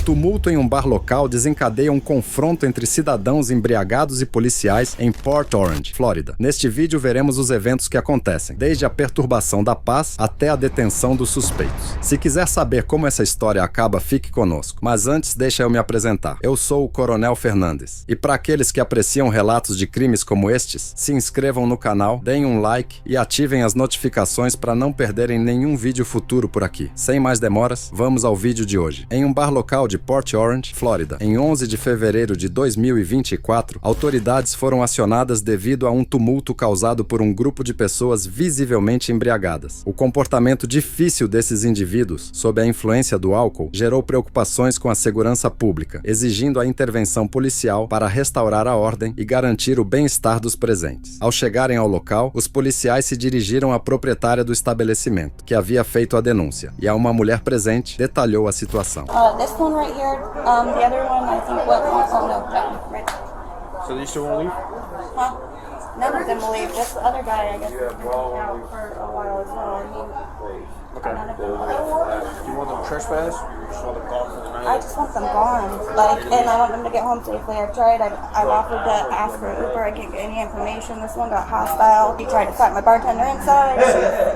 tumulto em um bar local desencadeia um confronto entre cidadãos embriagados e policiais em Port Orange, Flórida. Neste vídeo veremos os eventos que acontecem, desde a perturbação da paz até a detenção dos suspeitos. Se quiser saber como essa história acaba, fique conosco. Mas antes, deixa eu me apresentar. Eu sou o Coronel Fernandes. E para aqueles que apreciam relatos de crimes como estes, se inscrevam no canal, deem um like e ativem as notificações para não perderem nenhum vídeo futuro por aqui. Sem mais demoras, vamos ao vídeo de hoje. Em um bar local de Port Orange, Flórida, em 11 de fevereiro de 2024, autoridades foram acionadas devido a um tumulto causado por um grupo de pessoas visivelmente embriagadas. O comportamento difícil desses indivíduos, sob a influência do álcool, gerou preocupações com a segurança pública, exigindo a intervenção policial para restaurar a ordem e garantir o bem-estar dos presentes. Ao chegarem ao local, os policiais se dirigiram à proprietária do estabelecimento, que havia feito a denúncia, e a uma mulher presente detalhou a situação. This one right here, the other one I think went, oh no, that one, right. So these two won't leave? Huh? None of them will leave. This other guy, I guess, has been out for a while as well. I mean, Okay. none of them will leave. Do you want them trespass? Or you just want them gone for the night? I just want them gone, and I want them to get home safely. I've tried, I've offered to ask for Uber, I can't get any information. This one got hostile. He tried to fight my bartender inside,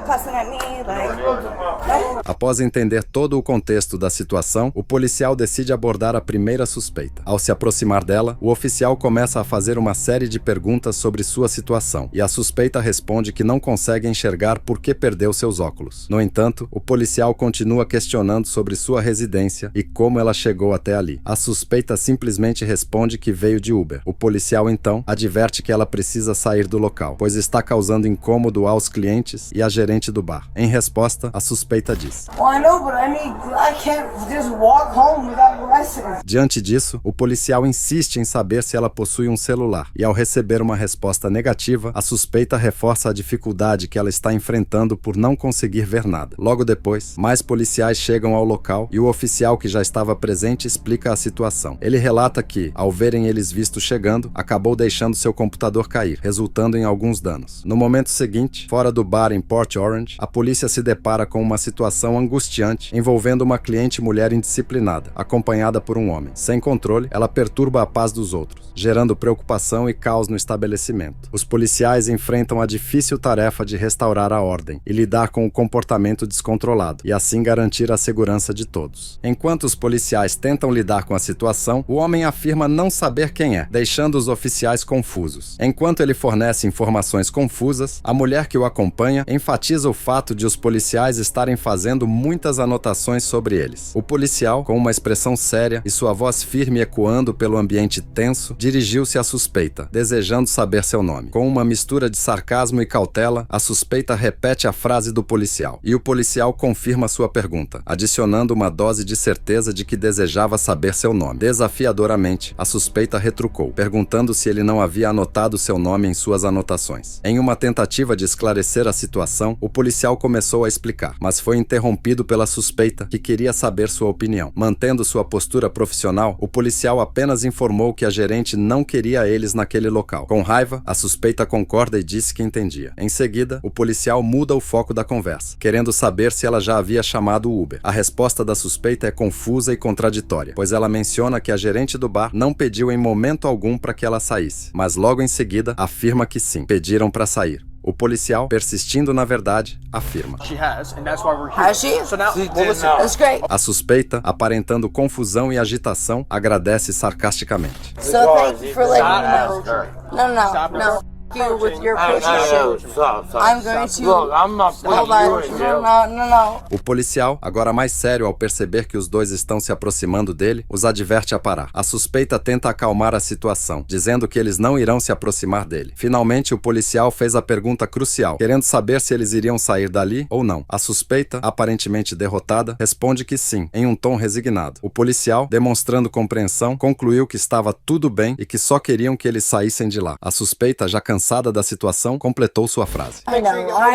cussing at me, no. Após entender todo o contexto da situação, o policial decide abordar a primeira suspeita. Ao se aproximar dela, o oficial começa a fazer uma série de perguntas sobre sua situação, e a suspeita responde que não consegue enxergar por que perdeu seus óculos. No entanto, o policial continua questionando sobre sua residência e como ela chegou até ali. A suspeita simplesmente responde que veio de Uber. O policial, então, adverte que ela precisa sair do local, pois está causando incômodo aos clientes e à gerente do bar. Em resposta, a suspeita diz: Well, I know, but I can't just walk home without a license. Diante disso, o policial insiste em saber se ela possui um celular, e ao receber uma resposta negativa, a suspeita reforça a dificuldade que ela está enfrentando por não conseguir ver nada. Logo depois, mais policiais chegam ao local e o oficial que já estava presente explica a situação. Ele relata que, ao verem eles vistos chegando, acabou deixando seu computador cair, resultando em alguns danos. No momento seguinte, fora do bar em Port Orange, a polícia se depara com uma situação angustiante envolvendo uma cliente mulher indisciplinada, acompanhada por um homem. Sem controle, ela perturba a paz dos outros, gerando preocupação e caos no estabelecimento. Os policiais enfrentam a difícil tarefa de restaurar a ordem e lidar com o comportamento descontrolado, e assim garantir a segurança de todos. Enquanto os policiais tentam lidar com a situação, o homem afirma não saber quem é, deixando os oficiais confusos. Enquanto ele fornece informações confusas, a mulher que o acompanha enfatiza o fato de os policiais estarem fazendo muitas anotações sobre eles. O policial, com uma expressão séria e sua voz firme ecoando pelo ambiente tenso, dirigiu-se à suspeita, desejando saber seu nome. Com uma mistura de sarcasmo e cautela, a suspeita repete a frase do policial, e o policial confirma sua pergunta, adicionando uma dose de certeza de que desejava saber seu nome. Desafiadoramente, a suspeita retrucou, perguntando se ele não havia anotado seu nome em suas anotações. Em uma tentativa de esclarecer a situação, o policial começou a explicar, mas foi interrompido pela suspeita, que queria saber sua opinião. Mantendo sua postura profissional, o policial apenas informou que a gerente não queria eles naquele local. Com raiva, a suspeita concorda e disse que entendia. Em seguida, o policial muda o foco da conversa, querendo saber se ela já havia chamado o Uber. A resposta da suspeita é confusa e contraditória, pois ela menciona que a gerente do bar não pediu em momento algum para que ela saísse, mas logo em seguida afirma que sim, pediram para sair. O policial, persistindo na verdade, afirma. She has, and that's why we're here. Has she? So now, She well, did listen. not. That's great. A suspeita, aparentando confusão e agitação, agradece sarcasticamente. So thank you for letting me Stop know. No, Stop no, no. You with your pushy shoes. Stop. I'm going to. Look, I'm not putting Hold you on. in jail. No. O policial, agora mais sério ao perceber que os dois estão se aproximando dele, os adverte a parar. A suspeita tenta acalmar a situação, dizendo que eles não irão se aproximar dele. Finalmente, o policial fez a pergunta crucial, querendo saber se eles iriam sair dali ou não. A suspeita, aparentemente derrotada, responde que sim, em um tom resignado. O policial, demonstrando compreensão, concluiu que estava tudo bem e que só queriam que eles saíssem de lá. A suspeita, já cansada cansada da situação, completou sua frase. I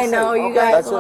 know. You guys That's it.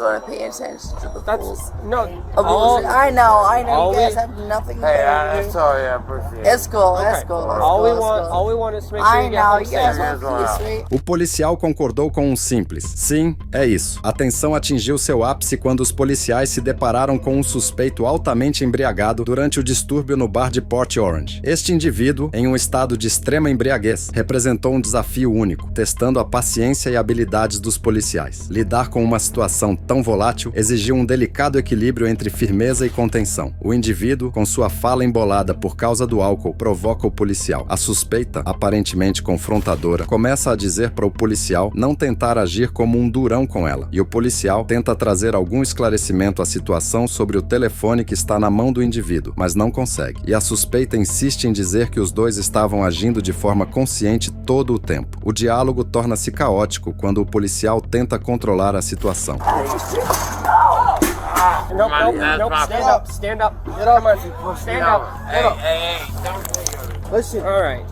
wanna pay attention to the That's rules. no. Of rules. I know. all You guys we- have nothing to Hey, do. I'm sorry, I appreciate it. It's cool. Okay. It's cool. It's All we cool, want, it's cool. all we want is to make sure I you get know. home You guys safe. want peace, right? O policial concordou com um simples: sim, é isso. A tensão atingiu seu ápice quando os policiais se depararam com um suspeito altamente embriagado durante o distúrbio no bar de Port Orange. Este indivíduo, em um estado de extrema embriaguez, representou um desafio único, testando a paciência e habilidades dos policiais. Lidar com uma situação tão volátil exigiu um delicado equilíbrio entre firmeza e contenção. O indivíduo, com sua fala embolada por causa do álcool, provoca o policial. A suspeita, aparentemente confrontadora, começa a dizer para o policial não tentar agir como um durão com ela, e o policial tenta trazer algum esclarecimento à situação sobre o telefone que está na mão do indivíduo, mas não consegue. E a suspeita insiste em dizer que os dois estavam agindo de forma consciente todo o tempo. O diálogo torna-se caótico quando o policial tenta controlar a situação. Nope. That's my Stand fault. up. Stand up. Come on. Stand up. Hey, don't do it. Listen, All right.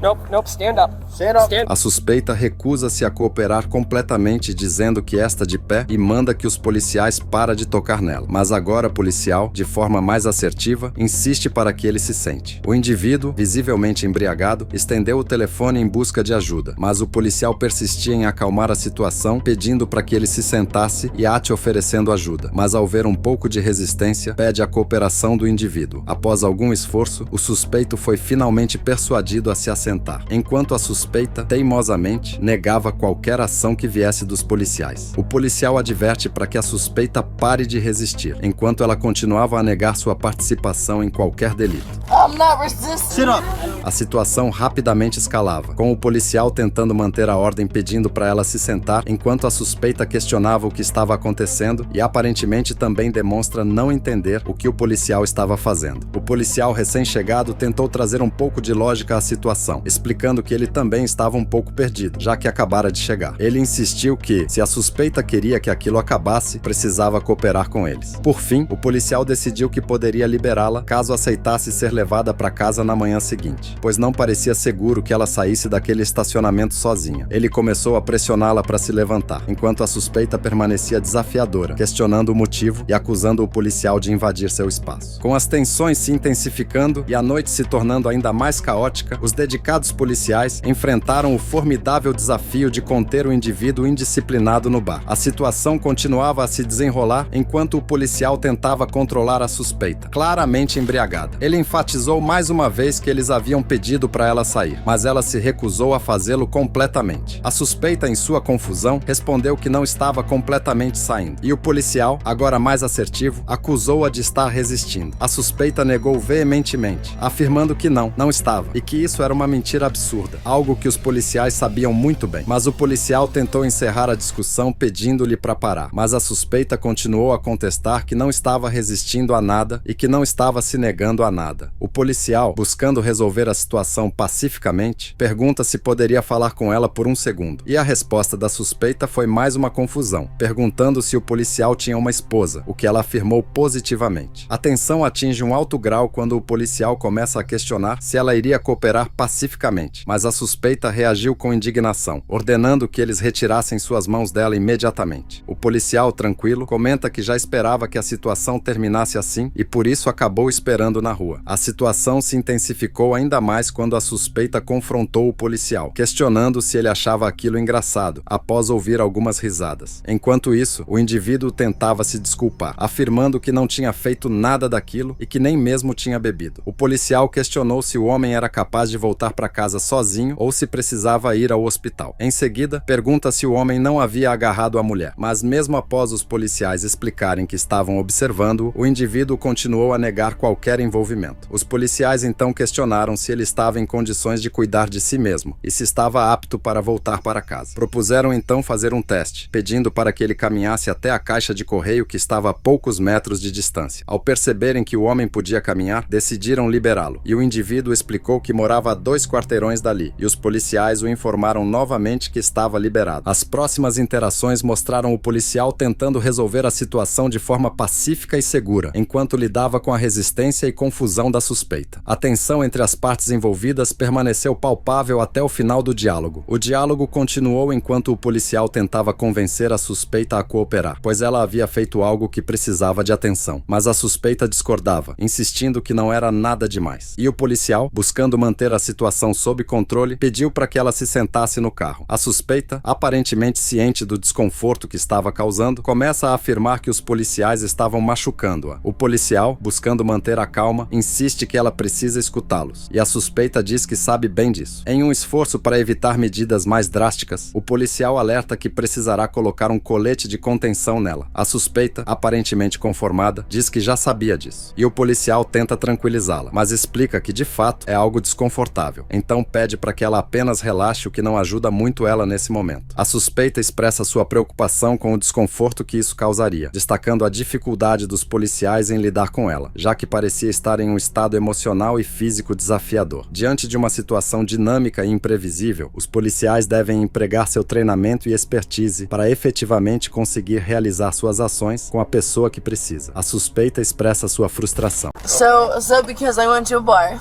Nope. Stand up. stand up. Stand. A suspeita recusa-se a cooperar completamente, dizendo que está de pé e manda que os policiais parem de tocar nela. Mas agora o policial, de forma mais assertiva, insiste para que ele se sente. O indivíduo, visivelmente embriagado, estendeu o telefone em busca de ajuda, mas o policial persistia em acalmar a situação, pedindo para que ele se sentasse e ate oferecendo ajuda. Mas ao ver um pouco de resistência, pede a cooperação do indivíduo. Após algum esforço, o suspeito foi finalmente persuadido a se assentar, enquanto a suspeita, teimosamente, negava qualquer ação que viesse dos policiais. O policial adverte para que a suspeita pare de resistir, enquanto ela continuava a negar sua participação em qualquer delito. I'm not resisting. Sit up. A situação rapidamente escalava, com o policial tentando manter a ordem pedindo para ela se sentar, enquanto a suspeita questionava o que estava acontecendo e aparentemente também demonstra não entender o que o policial estava fazendo. O policial recém-chegado tentou trazer um pouco de lógica à situação, explicando que ele também estava um pouco perdido, já que acabara de chegar. Ele insistiu que, se a suspeita queria que aquilo acabasse, precisava cooperar com eles. Por fim, o policial decidiu que poderia liberá-la caso aceitasse ser levada para casa na manhã seguinte, pois não parecia seguro que ela saísse daquele estacionamento sozinha. Ele começou a pressioná-la para se levantar, enquanto a suspeita permanecia desafiadora, questionando o motivo e acusando o policial de invadir seu espaço. Com as tensões se intensificando e a noite se tornando ainda mais caótica, os dedicados policiais enfrentaram o formidável desafio de conter o indivíduo indisciplinado no bar. A situação continuava a se desenrolar enquanto o policial tentava controlar a suspeita, claramente embriagada. Ele enfatizou mais uma vez que eles haviam pedido para ela sair, mas ela se recusou a fazê-lo completamente. A suspeita, em sua confusão, respondeu que não estava completamente saindo, e o policial, agora mais assertivo, acusou-a de estar resistindo. A suspeita negou veementemente, afirmando que não estava, e que isso era uma mentira absurda, algo que os policiais sabiam muito bem. Mas o policial tentou encerrar a discussão pedindo-lhe para parar, mas a suspeita continuou a contestar que não estava resistindo a nada e que não estava se negando a nada. O policial, buscando resolver a situação pacificamente, pergunta se poderia falar com ela por um segundo, e a resposta da suspeita foi mais uma confusão, perguntando se o policial tinha uma esposa, o que ela afirmou positivamente. A tensão atinge um alto grau quando o policial começa a questionar se ela iria cooperar pacificamente, mas a suspeita reagiu com indignação, ordenando que eles retirassem suas mãos dela imediatamente. O policial, tranquilo, comenta que já esperava que a situação terminasse assim e por isso acabou esperando na rua. A situação se intensificou ainda mais quando a suspeita confrontou o policial, questionando se ele achava aquilo engraçado, após ouvir algumas risadas. Enquanto isso, o indivíduo tentava se desculpar, afirmando que não tinha feito nada daquilo e que nem mesmo tinha bebido. O policial questionou se o homem era capaz de voltar para casa sozinho ou se precisava ir ao hospital. Em seguida, pergunta se o homem não havia agarrado a mulher, mas mesmo após os policiais explicarem que estavam observando-o, o indivíduo continuou a negar qualquer envolvimento. Os policiais então questionaram se ele estava em condições de cuidar de si mesmo e se estava apto para voltar para casa. Propuseram então fazer um teste, pedindo para que ele caminhasse até a caixa de correio que estava a poucos metros de distância. Ao perceberem que o homem podia caminhar, decidiram liberá-lo, e o indivíduo explicou que morava a 2 quarteirões dali, e os policiais o informaram novamente que estava liberado. As próximas interações mostraram o policial tentando resolver a situação de forma pacífica e segura, enquanto lidava com a resistência e confusão da suspeita. suspeita. A tensão entre as partes envolvidas permaneceu palpável até o final do diálogo. O diálogo continuou enquanto o policial tentava convencer a suspeita a cooperar, pois ela havia feito algo que precisava de atenção. Mas a suspeita discordava, insistindo que não era nada demais. E o policial, buscando manter a situação sob controle, pediu para que ela se sentasse no carro. A suspeita, aparentemente ciente do desconforto que estava causando, começa a afirmar que os policiais estavam machucando-a. O policial, buscando manter a calma, insiste que ela precisa escutá-los, e a suspeita diz que sabe bem disso. Em um esforço para evitar medidas mais drásticas, o policial alerta que precisará colocar um colete de contenção nela. A suspeita, aparentemente conformada, diz que já sabia disso, e o policial tenta tranquilizá-la, mas explica que de fato é algo desconfortável. Então pede para que ela apenas relaxe, o que não ajuda muito ela nesse momento. A suspeita expressa sua preocupação com o desconforto que isso causaria, destacando a dificuldade dos policiais em lidar com ela, já que parecia estar em um estado emocional e físico desafiador. Diante de uma situação dinâmica e imprevisível, os policiais devem empregar seu treinamento e expertise para efetivamente conseguir realizar suas ações com a pessoa que precisa. A suspeita expressa sua frustração. So because I went to a bar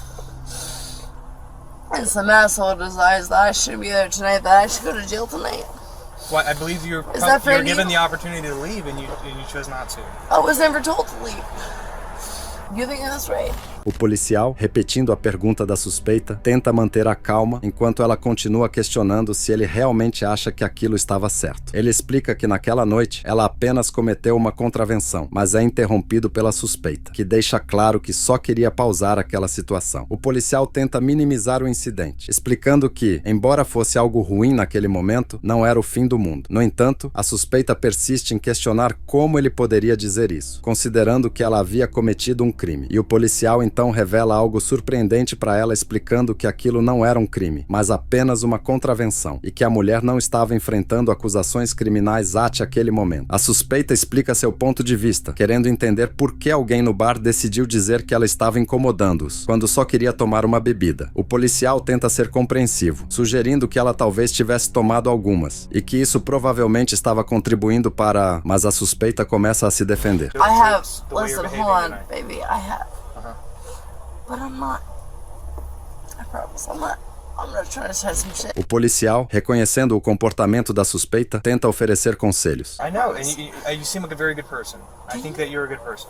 and some asshole decides that I shouldn't be there tonight, that I should go to jail tonight. Well, I believe you Is that fair were to given you? the opportunity to leave and you chose not to. I was never told to leave. You think that's right? O policial, repetindo a pergunta da suspeita, tenta manter a calma enquanto ela continua questionando se ele realmente acha que aquilo estava certo. Ele explica que naquela noite ela apenas cometeu uma contravenção, mas é interrompido pela suspeita, que deixa claro que só queria pausar aquela situação. O policial tenta minimizar o incidente, explicando que, embora fosse algo ruim naquele momento, não era o fim do mundo. No entanto, a suspeita persiste em questionar como ele poderia dizer isso, considerando que ela havia cometido um crime, e o policial então revela algo surpreendente para ela, explicando que aquilo não era um crime, mas apenas uma contravenção, e que a mulher não estava enfrentando acusações criminais até aquele momento. A suspeita explica seu ponto de vista, querendo entender por que alguém no bar decidiu dizer que ela estava incomodando-os, quando só queria tomar uma bebida. O policial tenta ser compreensivo, sugerindo que ela talvez tivesse tomado algumas, e que isso provavelmente estava contribuindo para... Mas a suspeita começa a se defender. I have. Listen, hold on, baby. I have. But I'm not. I promise, I'm not. I'm not trying to say some shit. O policial, reconhecendo o comportamento da suspeita, tenta oferecer conselhos. I know, and you seem like a very good person. I think that you're a good person.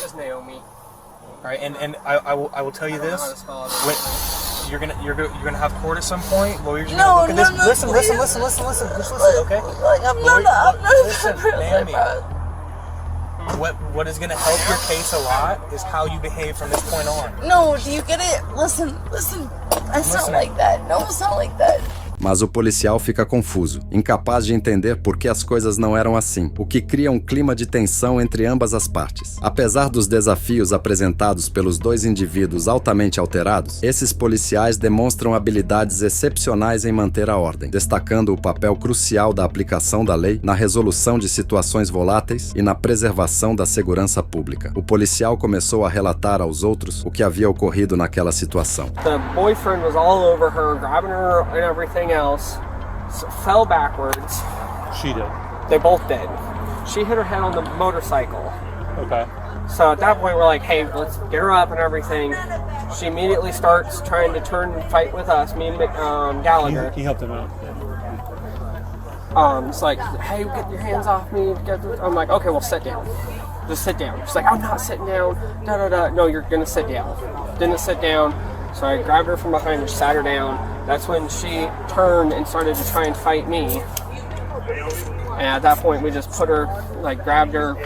That's Naomi. All right, and I will tell you this: when you're gonna have court at some point. Well, you're just No, gonna look at this. no, Listen, please. listen, just listen, okay? Like, I'm not. Listen, Naomi. What is gonna help your case a lot is how you behave from this point on. No, do you get it? Listen. I sound like that. No, I sound like that. Mas o policial fica confuso, incapaz de entender por que as coisas não eram assim, o que cria um clima de tensão entre ambas as partes. Apesar dos desafios apresentados pelos dois indivíduos altamente alterados, esses policiais demonstram habilidades excepcionais em manter a ordem, destacando o papel crucial da aplicação da lei na resolução de situações voláteis e na preservação da segurança pública. O policial começou a relatar aos outros o que havia ocorrido naquela situação. The boyfriend was all over her, grabbing her and everything else, fell backwards. She did. They both did. She hit her head on the motorcycle. Okay. So at that point we're like, hey, let's get her up and everything. She immediately starts trying to turn and fight with us, me and Gallagher. He helped him out. It's like, hey, get your hands off me. I'm like, okay, well, sit down. Just sit down. She's like, I'm not sitting down. No, you're gonna sit down. Didn't sit down. So I grabbed her from behind and sat her down. That's when she turned and started to try and fight me. And at that point, we just grabbed her,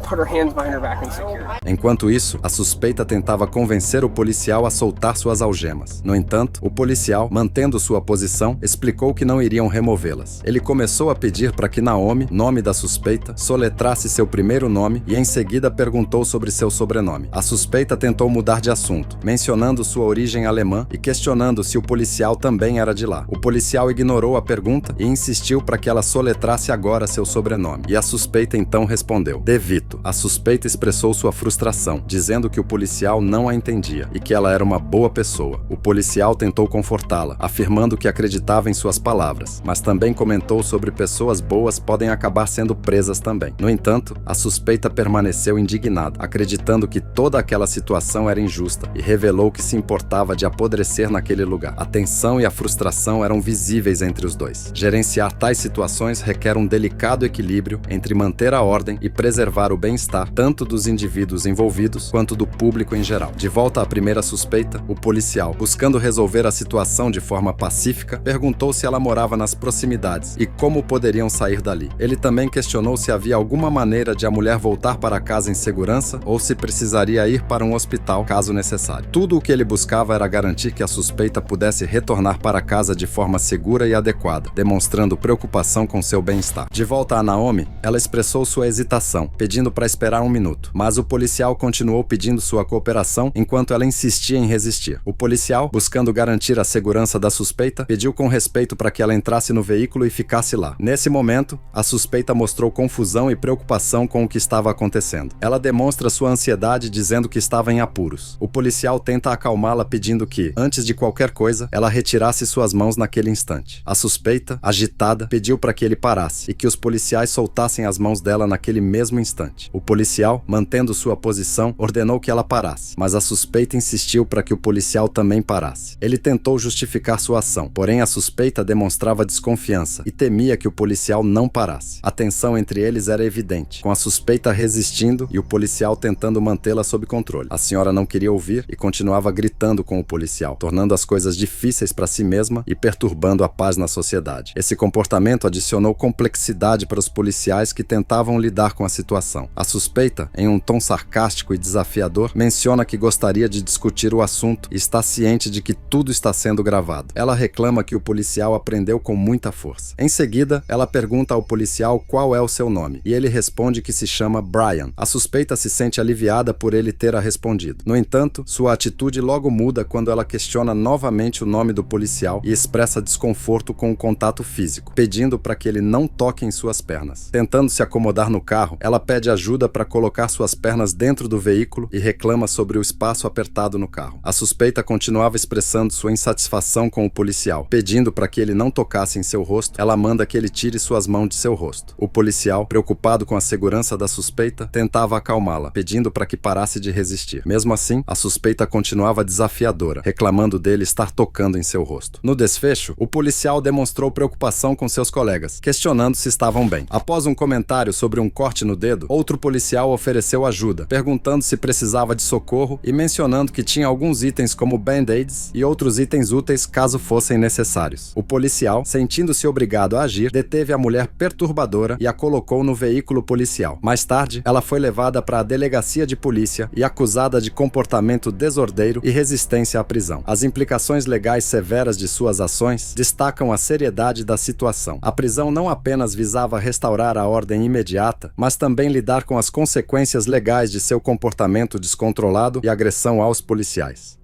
put her hands behind her back and secured. Enquanto isso, a suspeita tentava convencer o policial a soltar suas algemas. No entanto, o policial, mantendo sua posição, explicou que não iriam removê-las. Ele começou a pedir para que Naomi, nome da suspeita, soletrasse seu primeiro nome e em seguida perguntou sobre seu sobrenome. A suspeita tentou mudar de assunto, mencionando sua origem alemã e questionando se o policial também era de lá. O policial ignorou a pergunta e insistiu para que ela soletrasse agora seu sobrenome. E a suspeita então respondeu: De Vito. a suspeita expressou sua frustração, dizendo que o policial não a entendia e que ela era uma boa pessoa. O policial tentou confortá-la, afirmando que acreditava em suas palavras, mas também comentou sobre pessoas boas podem acabar sendo presas também. No entanto, a suspeita permaneceu indignada, acreditando que toda aquela situação era injusta e revelou que se importava de apodrecer naquele lugar. A tensão e a frustração eram visíveis entre os dois. Gerenciar tais situações requer um delicado equilíbrio entre manter a ordem e preservar o bem-estar tanto dos indivíduos envolvidos quanto do público em geral. De volta à primeira suspeita, o policial, buscando resolver a situação de forma pacífica, perguntou se ela morava nas proximidades e como poderiam sair dali. Ele também questionou se havia alguma maneira de a mulher voltar para casa em segurança ou se precisaria ir para um hospital caso necessário. Tudo o que ele buscava era garantir que a suspeita pudesse retornar para casa de forma segura e adequada, demonstrando preocupação com seu bem-estar. De volta a Naomi, ela expressou sua hesitação, pedindo para esperar 1 minuto, mas o policial continuou pedindo sua cooperação enquanto ela insistia em resistir. O policial, buscando garantir a segurança da suspeita, pediu com respeito para que ela entrasse no veículo e ficasse lá. Nesse momento, a suspeita mostrou confusão e preocupação com o que estava acontecendo. Ela demonstra sua ansiedade dizendo que estava em apuros. O policial tenta acalmá-la pedindo que, antes de qualquer coisa, ela retirasse suas mãos naquele instante. A suspeita, agitada, pediu para que ele parasse e que os policiais soltassem as mãos dela naquele mesmo instante. O policial, mantendo sua posição, ordenou que ela parasse, mas a suspeita insistiu para que o policial também parasse. Ele tentou justificar sua ação, porém a suspeita demonstrava desconfiança e temia que o policial não parasse. A tensão entre eles era evidente, com a suspeita resistindo e o policial tentando mantê-la sob controle. A senhora não queria ouvir e continuava gritando com o policial, tornando as coisas difíceis para si mesma e perturbando a paz na sociedade. Esse comportamento adicionou complexidade para os policiais que tentavam lidar com a situação. A suspeita, em um tom sarcástico e desafiador, menciona que gostaria de discutir o assunto e está ciente de que tudo está sendo gravado. Ela reclama que o policial a prendeu com muita força. Em seguida, ela pergunta ao policial qual é o seu nome, e ele responde que se chama Brian. A suspeita se sente aliviada por ele ter a respondido. No entanto, sua atitude logo muda quando ela questiona novamente o nome do policial e expressa desconforto com o contato físico, pedindo para que ele não toque em suas pernas. Tentando se acomodar no carro, ela pede ajuda para colocar suas pernas dentro do veículo e reclama sobre o espaço apertado no carro. A suspeita continuava expressando sua insatisfação com o policial, pedindo para que ele não tocasse em seu rosto. Ela manda que ele tire suas mãos de seu rosto. O policial, preocupado com a segurança da suspeita, tentava acalmá-la, pedindo para que parasse de resistir. Mesmo assim, a suspeita continuava desafiadora, reclamando dele estar tocando em seu rosto. No desfecho, o policial demonstrou preocupação com seus colegas, questionando se estavam bem. Após um comentário sobre um corte no dedo, outro policial ofereceu ajuda, perguntando se precisava de socorro e mencionando que tinha alguns itens como band-aids e outros itens úteis caso fossem necessários. O policial, sentindo-se obrigado a agir, deteve a mulher perturbadora e a colocou no veículo policial. Mais tarde, ela foi levada para a delegacia de polícia e acusada de comportamento desordeiro e resistência à prisão. As implicações legais severas de suas ações destacam a seriedade da situação. A prisão não apenas visava restaurar a ordem imediata, mas também lidar com as consequências legais de seu comportamento descontrolado e agressão aos policiais.